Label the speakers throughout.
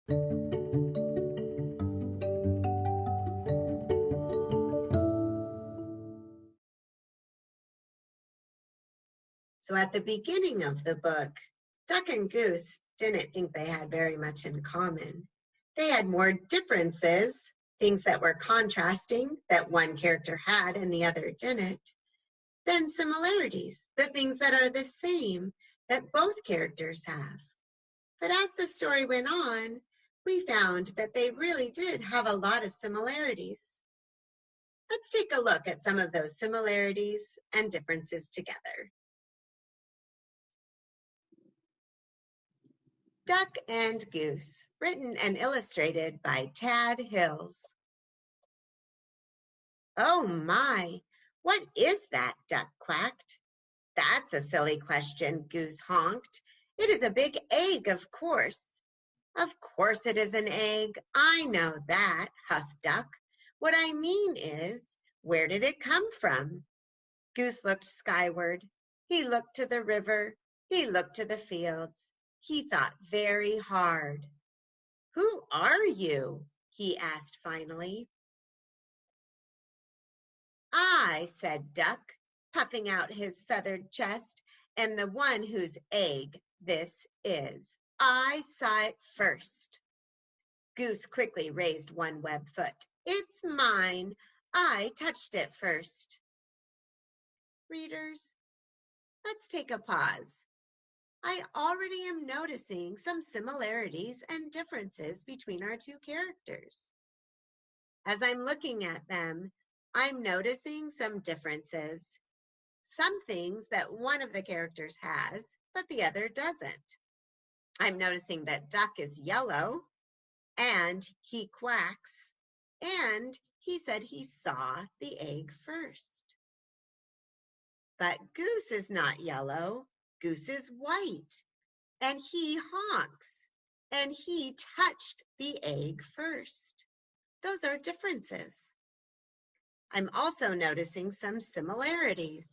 Speaker 1: So at the beginning of the book, Duck and Goose didn't think they had very much in common. They had more differences, things that were contrasting that one character had and the other didn't, than similarities, the things that are the same that both characters have. But as the story went on, we found that they really did have a lot of similarities. Let's take a look at some of those similarities and differences together. Duck and Goose, written and illustrated by Tad Hills. Oh my, what is that? Duck quacked. That's a silly question, Goose honked. It is a big egg, of course. Of course it is an egg. I know that, huffed Duck. What I mean is, where did it come from? Goose looked skyward. He looked to the river. He looked to the fields. He thought very hard. Who are you? He asked finally. I, said Duck, puffing out his feathered chest, am the one whose egg this is. I saw it first. Goose quickly raised one web foot. It's mine. I touched it first. Readers, let's take a pause. I already am noticing some similarities and differences between our two characters. As I'm looking at them, I'm noticing some differences, some things that one of the characters has, but the other doesn't. I'm noticing that Duck is yellow, and he quacks, and he said he saw the egg first. But Goose is not yellow. Goose is white, and he honks, and he touched the egg first. Those are differences. I'm also noticing some similarities.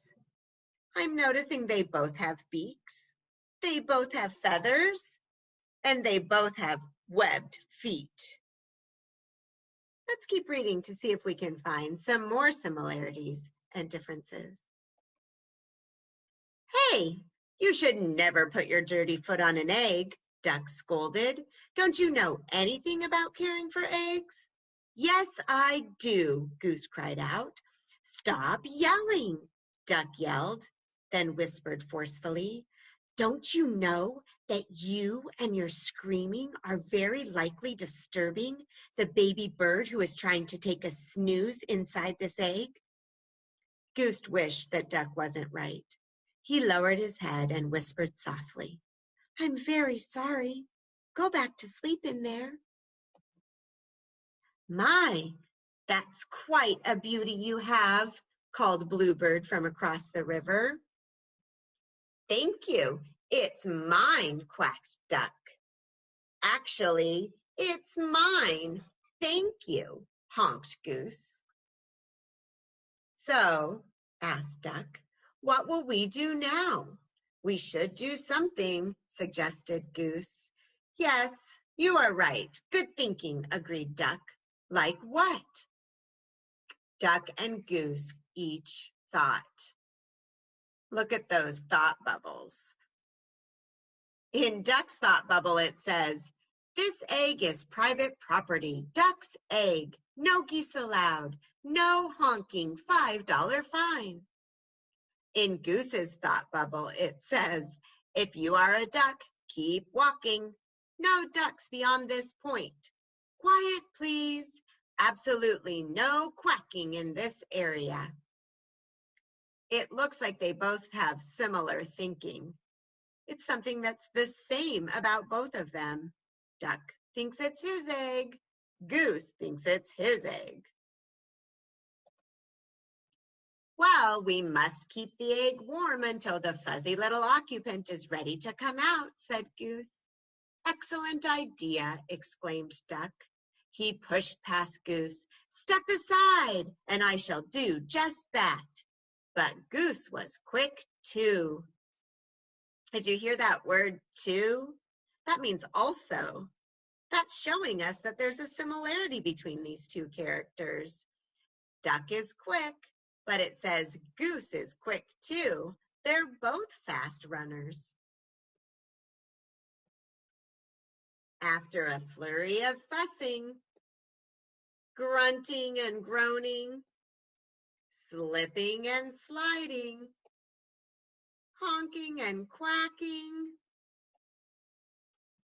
Speaker 1: I'm noticing they both have beaks, they both have feathers, and they both have webbed feet. Let's keep reading to see if we can find some more similarities and differences. Hey, you should never put your dirty foot on an egg, Duck scolded. Don't you know anything about caring for eggs? Yes, I do, Goose cried out. Stop yelling, Duck yelled, then whispered forcefully. Don't you know that you and your screaming are very likely disturbing the baby bird who is trying to take a snooze inside this egg? Goose wished that Duck wasn't right. He lowered his head and whispered softly, I'm very sorry. Go back to sleep in there. My, that's quite a beauty you have, called Bluebird from across the river. Thank you. It's mine, quacked Duck. Actually, it's mine. Thank you, honked Goose. So, asked Duck, what will we do now? We should do something, suggested Goose. Yes, you are right. Good thinking, agreed Duck. Like what? Duck and Goose each thought. Look at those thought bubbles. In Duck's thought bubble, it says, this egg is private property. Duck's egg. No geese allowed. No honking. $5 fine. In Goose's thought bubble, it says, if you are a duck, keep walking. No ducks beyond this point. Quiet, please. Absolutely no quacking in this area. It looks like they both have similar thinking. It's something that's the same about both of them. Duck thinks it's his egg. Goose thinks it's his egg. Well, we must keep the egg warm until the fuzzy little occupant is ready to come out, said Goose. Excellent idea, exclaimed Duck. He pushed past Goose. Step aside, and I shall do just that. But Goose was quick too. Did you hear that word too? That means also. That's showing us that there's a similarity between these two characters. Duck is quick, but it says Goose is quick too. They're both fast runners. After a flurry of fussing, grunting and groaning, slipping and sliding, honking and quacking,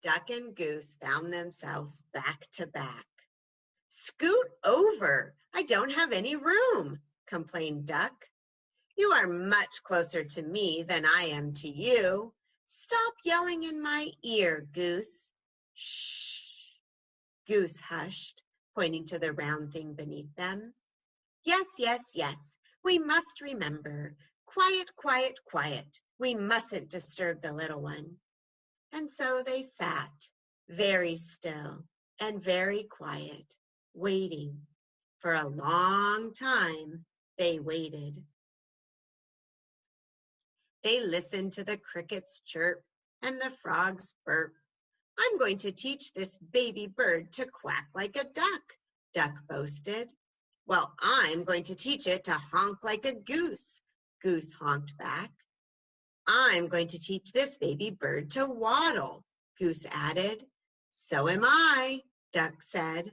Speaker 1: Duck and Goose found themselves back to back. Scoot over. I don't have any room, complained Duck. You are much closer to me than I am to you. Stop yelling in my ear, Goose. Shh. Goose hushed, pointing to the round thing beneath them. Yes, yes, yes. We must remember. Quiet, quiet, quiet. We mustn't disturb the little one. And so they sat, very still and very quiet, waiting. For a long time, they waited. They listened to the crickets chirp and the frogs burp. I'm going to teach this baby bird to quack like a duck, Duck boasted. Well, I'm going to teach it to honk like a goose, Goose honked back. I'm going to teach this baby bird to waddle, Goose added. So am I, Duck said.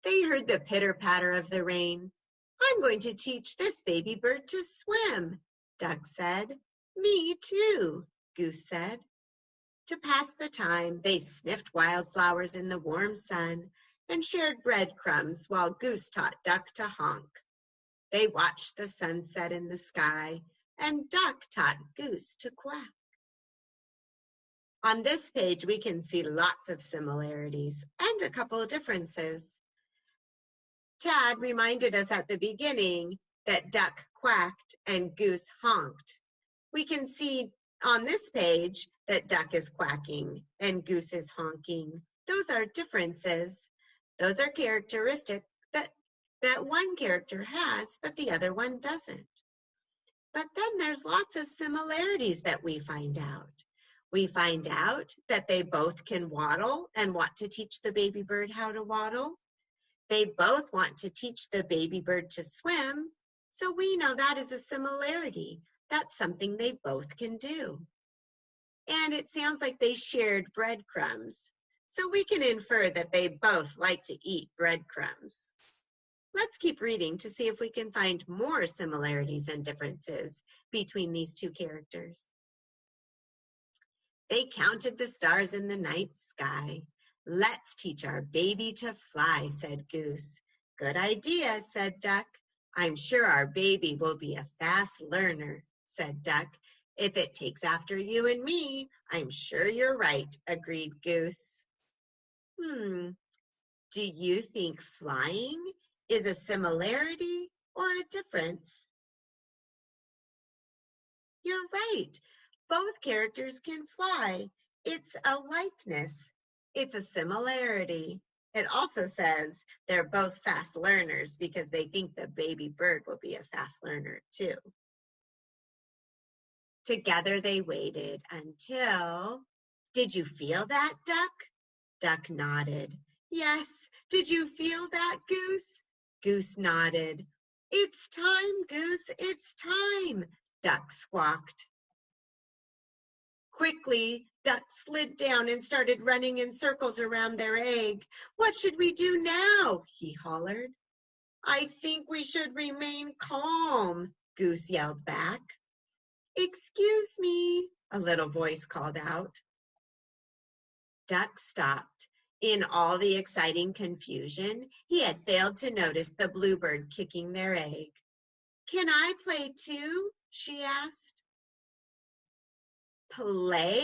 Speaker 1: They heard the pitter-patter of the rain. I'm going to teach this baby bird to swim, Duck said. Me too, Goose said. To pass the time, they sniffed wildflowers in the warm sun and shared breadcrumbs while Goose taught Duck to honk. They watched the sunset in the sky, and Duck taught Goose to quack. On this page, we can see lots of similarities and a couple of differences. Tad reminded us at the beginning that Duck quacked and Goose honked. We can see on this page that Duck is quacking and Goose is honking. Those are differences. Those are characteristics that one character has, but the other one doesn't. But then there's lots of similarities that we find out. We find out that they both can waddle and want to teach the baby bird how to waddle. They both want to teach the baby bird to swim. So we know that is a similarity. That's something they both can do. And it sounds like they shared breadcrumbs. So we can infer that they both like to eat breadcrumbs. Let's keep reading to see if we can find more similarities and differences between these two characters. They counted the stars in the night sky. Let's teach our baby to fly, said Goose. Good idea, said Duck. I'm sure our baby will be a fast learner, said Duck. If it takes after you and me, I'm sure you're right, agreed Goose. Do you think flying is a similarity or a difference? You're right. Both characters can fly. It's a likeness. It's a similarity. It also says they're both fast learners because they think the baby bird will be a fast learner too. Together they waited until, did you feel that, Duck? Duck nodded. Yes. Did you feel that, Goose? Goose nodded. It's time, Goose, it's time, Duck squawked. Quickly, Duck slid down and started running in circles around their egg. What should we do now? He hollered. I think we should remain calm, Goose yelled back. Excuse me, a little voice called out. Duck stopped. In all the exciting confusion, he had failed to notice the bluebird kicking their egg. Can I play too? She asked. Play?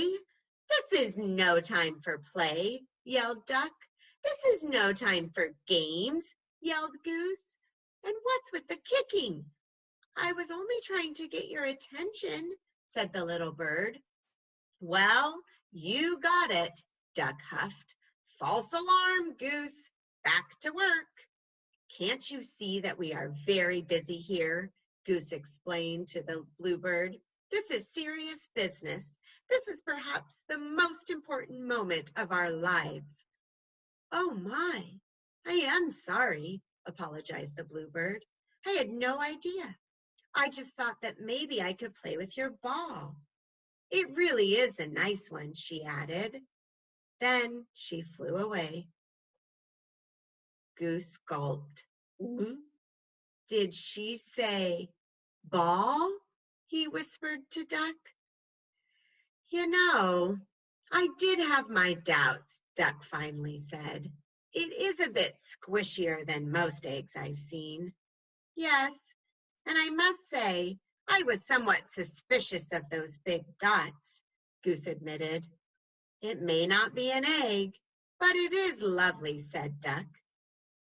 Speaker 1: This is no time for play, yelled Duck. This is no time for games, yelled Goose. And what's with the kicking? I was only trying to get your attention, said the little bird. Well, you got it, Duck huffed. False alarm, Goose. Back to work. Can't you see that we are very busy here? Goose explained to the bluebird. This is serious business. This is perhaps the most important moment of our lives. Oh my, I am sorry, apologized the bluebird. I had no idea. I just thought that maybe I could play with your ball. It really is a nice one, she added. Then she flew away. Goose gulped. "Ooh, did she say ball?" he whispered to Duck. You know, I did have my doubts, Duck finally said. It is a bit squishier than most eggs I've seen. Yes, and I must say, I was somewhat suspicious of those big dots, Goose admitted. It may not be an egg, but it is lovely, said Duck.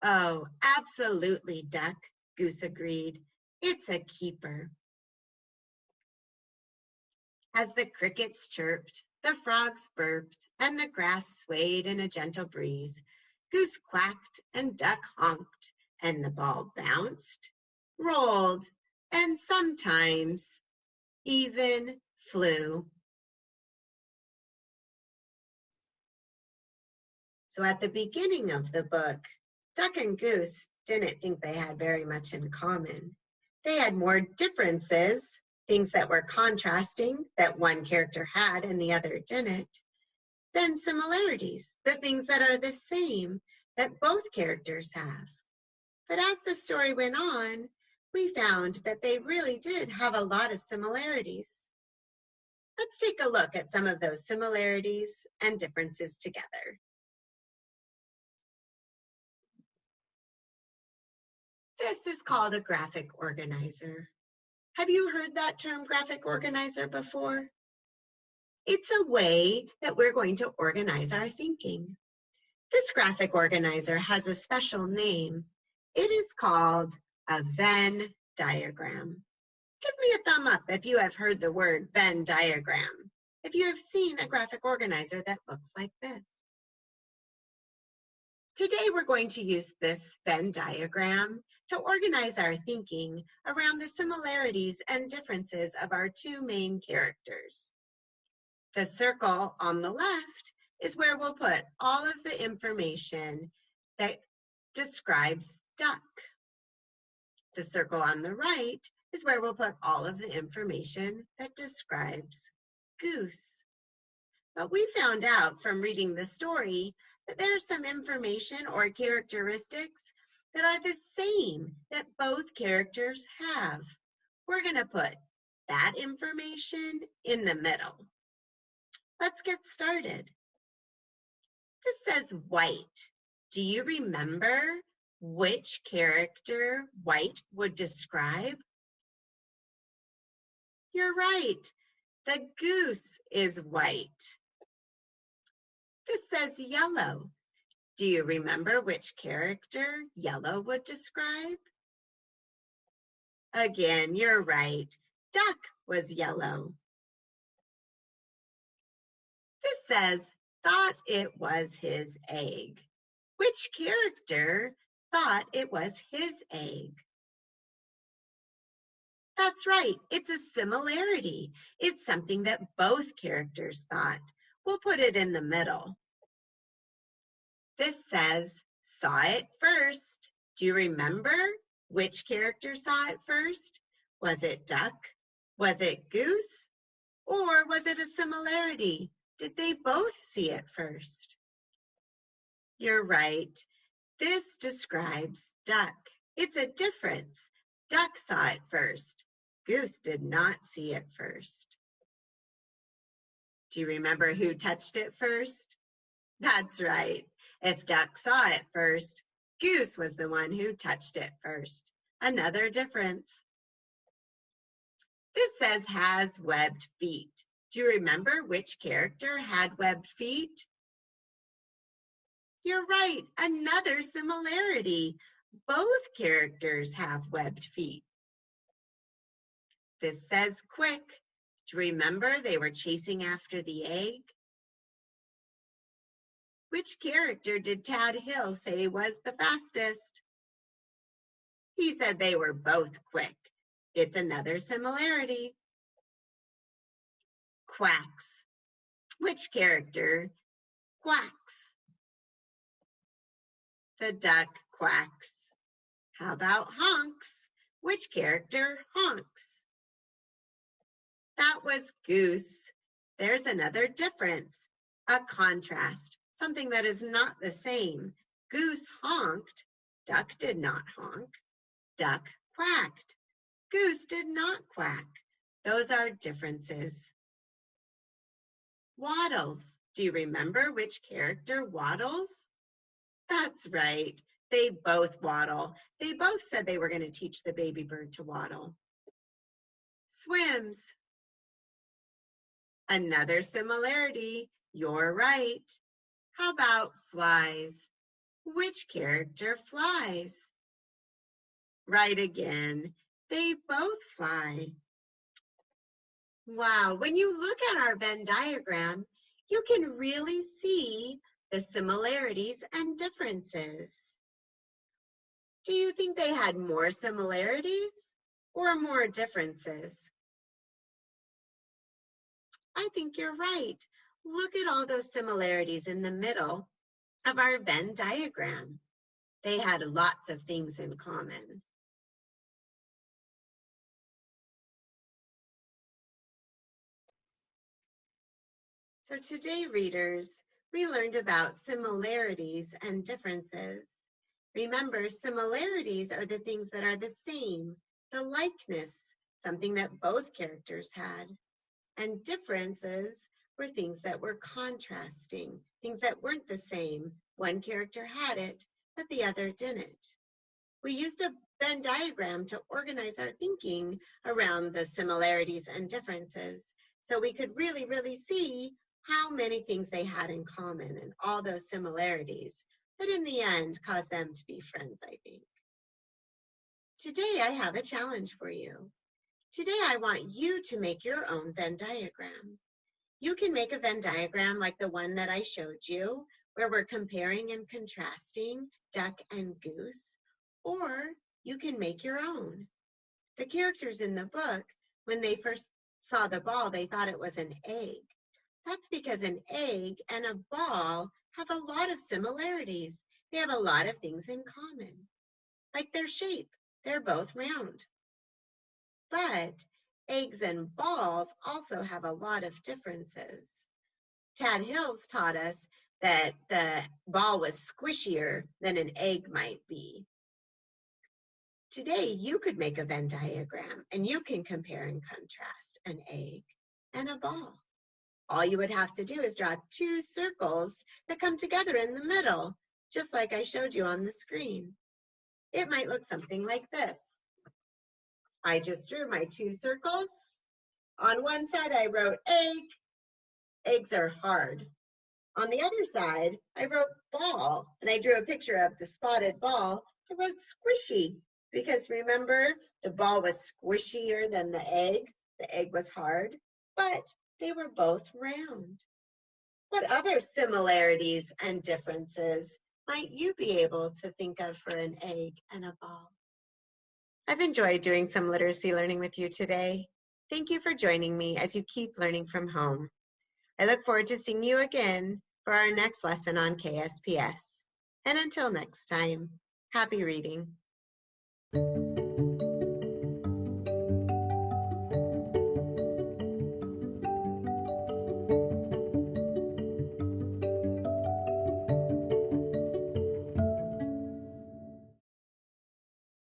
Speaker 1: Oh, absolutely, Duck, Goose agreed. It's a keeper. As the crickets chirped, the frogs burped, and the grass swayed in a gentle breeze, Goose quacked and Duck honked, and the ball bounced, rolled, and sometimes even flew. So at the beginning of the book, Duck and Goose didn't think they had very much in common. They had more differences, things that were contrasting that one character had and the other didn't, than similarities, the things that are the same that both characters have. But as the story went on, we found that they really did have a lot of similarities. Let's take a look at some of those similarities and differences together. This is called a graphic organizer. Have you heard that term graphic organizer before? It's a way that we're going to organize our thinking. This graphic organizer has a special name. It is called a Venn diagram. Give me a thumb up if you have heard the word Venn diagram, if you have seen a graphic organizer that looks like this. Today we're going to use this Venn diagram to organize our thinking around the similarities and differences of our two main characters. The circle on the left is where we'll put all of the information that describes Duck. The circle on the right is where we'll put all of the information that describes Goose. But we found out from reading the story that there's some information or characteristics that are the same that both characters have. We're going to put that information in the middle. Let's get started. This says white. Do you remember which character white would describe? You're right. The goose is white. This says yellow. Do you remember which character yellow would describe? Again, you're right. Duck was yellow. This says, thought it was his egg. Which character thought it was his egg? That's right. It's a similarity. It's something that both characters thought. We'll put it in the middle. This says, saw it first. Do you remember which character saw it first? Was it Duck? Was it Goose? Or was it a similarity? Did they both see it first? You're right. This describes Duck. It's a difference. Duck saw it first. Goose did not see it first. Do you remember who touched it first? That's right. If Duck saw it first, Goose was the one who touched it first. Another difference. This says has webbed feet. Do you remember which character had webbed feet? You're right. Another similarity. Both characters have webbed feet. This says quick. Do you remember they were chasing after the egg? Which character did Tad Hill say was the fastest? He said they were both quick. It's another similarity. Quacks. Which character quacks? The duck quacks. How about honks? Which character honks? That was Goose. There's another difference, a contrast, something that is not the same. Goose honked. Duck did not honk. Duck quacked. Goose did not quack. Those are differences. Waddles. Do you remember which character waddles? That's right. They both waddle. They both said they were going to teach the baby bird to waddle. Swims. Another similarity. You're right. How about flies? Which character flies? Right again. They both fly. Wow, when you look at our Venn diagram, you can really see the similarities and differences. Do you think they had more similarities or more differences? I think you're right. Look at all those similarities in the middle of our Venn diagram. They had lots of things in common. So today, readers, we learned about similarities and differences. Remember, similarities are the things that are the same, the likeness, something that both characters had. And differences were things that were contrasting, things that weren't the same. One character had it, but the other didn't. We used a Venn diagram to organize our thinking around the similarities and differences, so we could really, really see how many things they had in common and all those similarities that in the end caused them to be friends, I think. Today, I have a challenge for you. Today, I want you to make your own Venn diagram. You can make a Venn diagram like the one that I showed you, where we're comparing and contrasting duck and goose, or you can make your own. The characters in the book, when they first saw the ball, they thought it was an egg. That's because an egg and a ball have a lot of similarities. They have a lot of things in common, like their shape. They're both round. But eggs and balls also have a lot of differences. Tad Hills taught us that the ball was squishier than an egg might be. Today, you could make a Venn diagram and you can compare and contrast an egg and a ball. All you would have to do is draw two circles that come together in the middle, just like I showed you on the screen. It might look something like this. I just drew my two circles. On one side, I wrote egg. Eggs are hard. On the other side, I wrote ball, and I drew a picture of the spotted ball. I wrote squishy, because remember, the ball was squishier than the egg. The egg was hard, but they were both round. What other similarities and differences might you be able to think of for an egg and a ball? I've enjoyed doing some literacy learning with you today. Thank you for joining me as you keep learning from home. I look forward to seeing you again for our next lesson on KSPS. And until next time, happy reading.